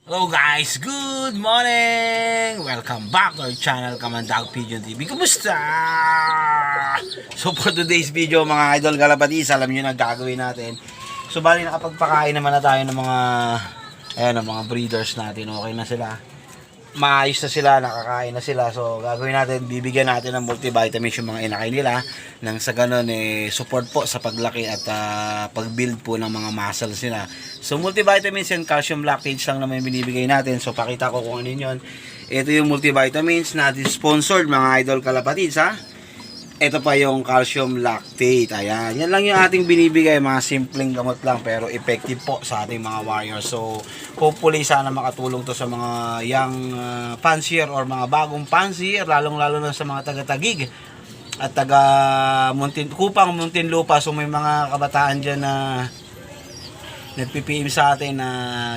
Hello guys, good morning! Welcome back to our channel, Kamandag Pigeon TV. Kumusta? So for today's video mga idol kalabatis, alam nyo na gagawin natin. So bali nakapagpakain naman na tayo ng mga breeders natin. Okay na sila. Maayos na sila, nakakain na sila. So gagawin natin, bibigyan natin ng multivitamins yung mga inakay nila. Nang sa ganun support po sa paglaki at pag-build po ng mga muscles nila. So multivitamins and calcium lactates lang naman binibigay natin. So pakita ko kung ano yun. Ito yung multivitamins natin sponsored mga idol kalapatids ha. Ito pa yung calcium lactate. Ayan. Yan lang yung ating binibigay. Mga simpleng gamot lang pero effective po sa ating mga warriors. So hopefully sana makatulong to sa mga young fancier or mga bagong fancier. Lalong lalo na sa mga taga-Taguig at taga Kupang Muntinlupa. So may mga kabataan dyan na nagpipm sa atin na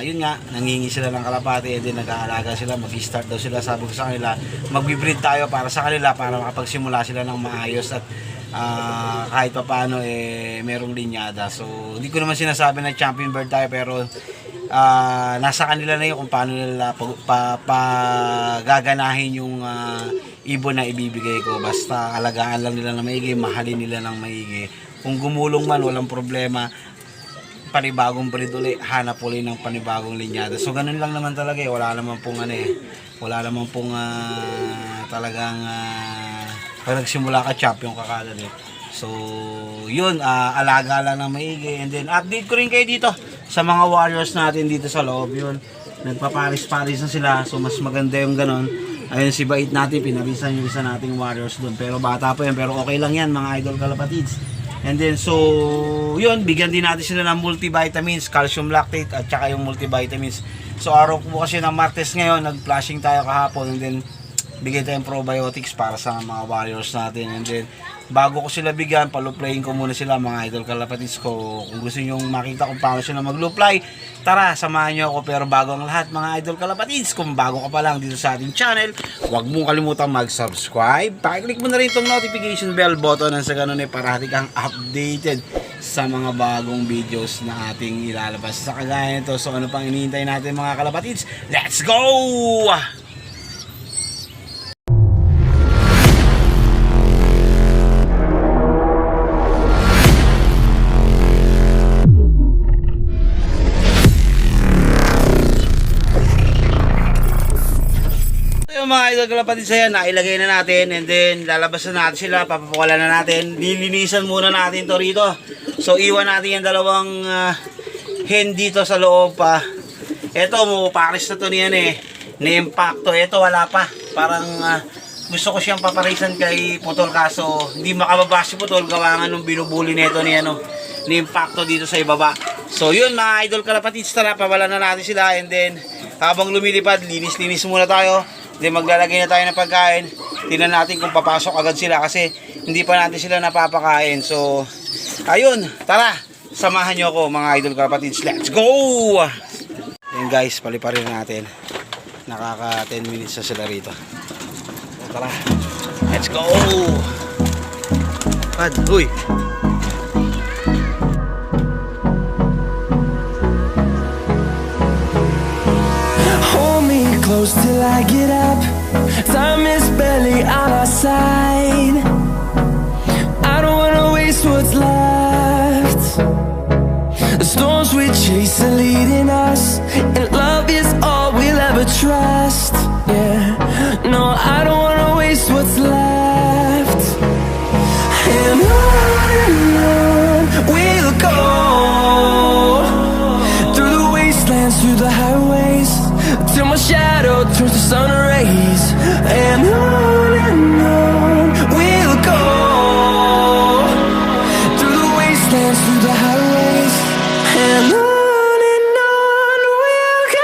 yun nga, nangingi sila ng kalapati and then nag-aalaga sila, mag-start daw sila. Sabi ko sa kanila, mag-breed tayo para sa kanila para makapagsimula sila ng maayos at kahit pa paano merong linyada. So hindi ko naman sinasabi na champion bird tayo pero nasa kanila na yun kung paano nila gaganahin yung ibon na ibibigay ko. Basta alagaan lang nila na maigi, mahalin nila ng maigi. Kung gumulong man, walang problema. Panibagong breed ulit, hanap ulit ng panibagong linyada. So ganun lang naman talaga wala naman pong talagang pag nagsimula ka champion ka kagad So yun, alaga lang ng maigi and then update ko rin kayo dito sa mga warriors natin dito sa loob. Yun, nagpaparis-paris na sila, so mas maganda yung ganun. Ayun si Bait natin, pinarisan yung isa nating warriors doon, pero bata pa yan, pero okay lang yan mga idol kalapatids. And then so yun, bigyan din natin sila ng multivitamins, calcium lactate at saka yung multivitamins. So araw po kasi ng Martes ngayon, nag-flashing tayo kahapon and then bigyan tayong probiotics para sa mga warriors natin. And then bago ko sila bigyan, paluplayin ko muna sila mga idol kalapatids ko. Kung gusto nyo makita kung paano sila magluplay, tara samahan nyo ako. Pero bago ang lahat mga idol kalapatids, kung bago ka pa lang dito sa ating channel, huwag mong kalimutan mag-subscribe. Pakiclick mo na rin itong notification bell button nang sa ganun parati kang updated sa mga bagong videos na ating ilalabas sa kagaya nito. So ano pang hinihintay natin mga kalapatids? Let's go! Mga idol kalapatids, ayan, nailagay na natin and then lalabas na natin sila, papapawalan na natin, lilinisan muna natin to rito. So iwan natin yung dalawang hen dito sa loob pa. Ito, pares na to niyan na-impacto. Ito wala pa, parang gusto ko siyang paparisan kay Putol kaso hindi makababa si Putol gawa nga nung binubuli nito ni-impacto dito sa ibaba. So yun mga idol kalapatids, tara pawalan na natin sila and then habang lumilipad, linis-linis muna tayo. Then maglalagay na tayo ng pagkain. Tingnan natin kung papasok agad sila kasi hindi pa natin sila napapakain. So ayun, tara samahan nyo ako mga idol kalapatids. Let's go! Ayan guys, paliparin natin. Nakaka 10 minutes na sila rito. Tara, let's go! Pad, uy! Close till I get up. Time is barely on our side. I don't wanna waste what's left. The storms we chase are leading us, and love is all we'll ever trust. Yeah, no, I don't wanna waste what's left. And on we'll go, through the wastelands, through the highways, till my shadow turns to sun rays. And on we'll go, through the wastelands, through the highways. And on we'll go.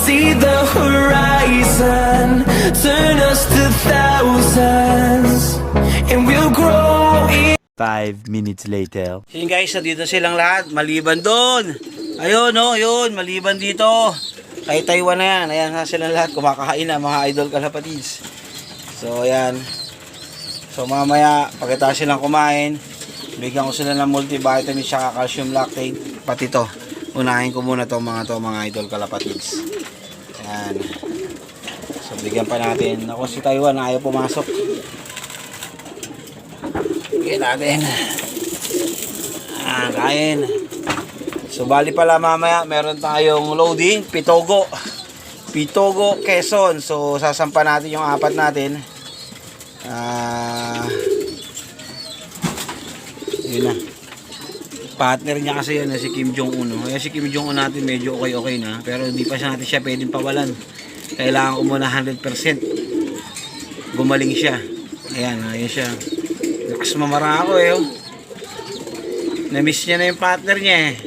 see the horizon, turn us to thousands, and we'll grow in 5 minutes later. Yun guys, nandito silang lahat, maliban doon. Ayun, no, yun, maliban dito. Kay Taiwan na yan, ayan na silang lahat, kumakain na mga idol kalapatids. So, ayan. So, mamaya, pagkatapos silang kumain, bigyan ko sila ng multivitamin at calcium lactate, pati to. Unahin ko muna to mga idol kalapatids. Ayan. So, bigyan pa natin. Ako si Taiwan, ayaw pumasok. Bigyan natin. Kain. So, bali pala mamaya, meron tayong loading, Pitogo, Quezon. So, sasampa natin yung apat natin. Yun na. Partner niya kasi yun, si Kim Jong-un. Kaya si Kim Jong-un natin medyo okay na. Pero hindi pa natin siya pwedeng pawalan. Kailangan ko muna 100%. Gumaling siya. Ayan, ayun siya. Lakas mamara ako eh. Na-miss niya na yung partner niya eh.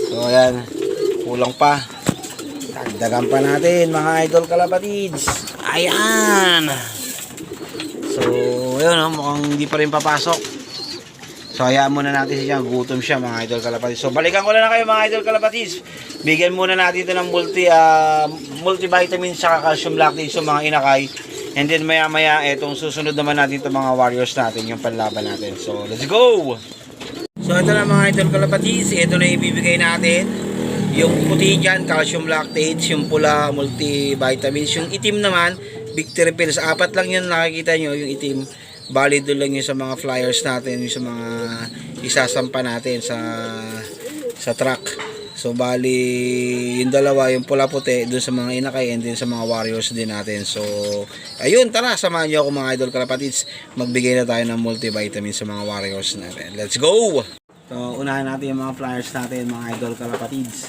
So ayan, kulang pa. Dagdagan pa natin mga idol kalapatids. Ayan. So ayun, mukhang hindi pa rin papasok. So hayaan muna natin siya, gutom siya mga idol kalapatids. So balikan ko na kayo mga idol kalapatids. Bigyan muna natin ito ng multivitamin sa calcium lactate sa mga inakay. And then maya maya itong susunod naman natin itong mga warriors natin, yung panlaban natin. So let's go! So ito na mga idol kalapatids, ito na ibibigay natin. Yung puti dyan, calcium lactates, yung pula, multivitamins. Yung itim naman, victory pills. Apat lang yun nakikita nyo, yung itim. Bali doon lang yung sa mga flyers natin, yung sa mga isasampa natin sa truck. So bali yung dalawa, yung pula puti doon sa mga inakay and din sa mga warriors din natin. So ayun, tara samahan niyo ako mga idol kalapatids. Magbigay na tayo ng multivitamin sa mga warriors natin. Let's go! So unahin natin yung mga flyers natin mga idol kalapatids.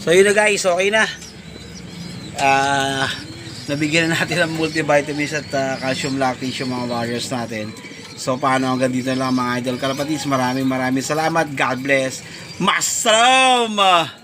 So yun na guys, okay na. Nabigyan na natin ng multivitamins at calcium lactate yung mga warriors natin. So paano, hanggang dito lang mga idol kalapatis. Maraming salamat. God bless. Masalam!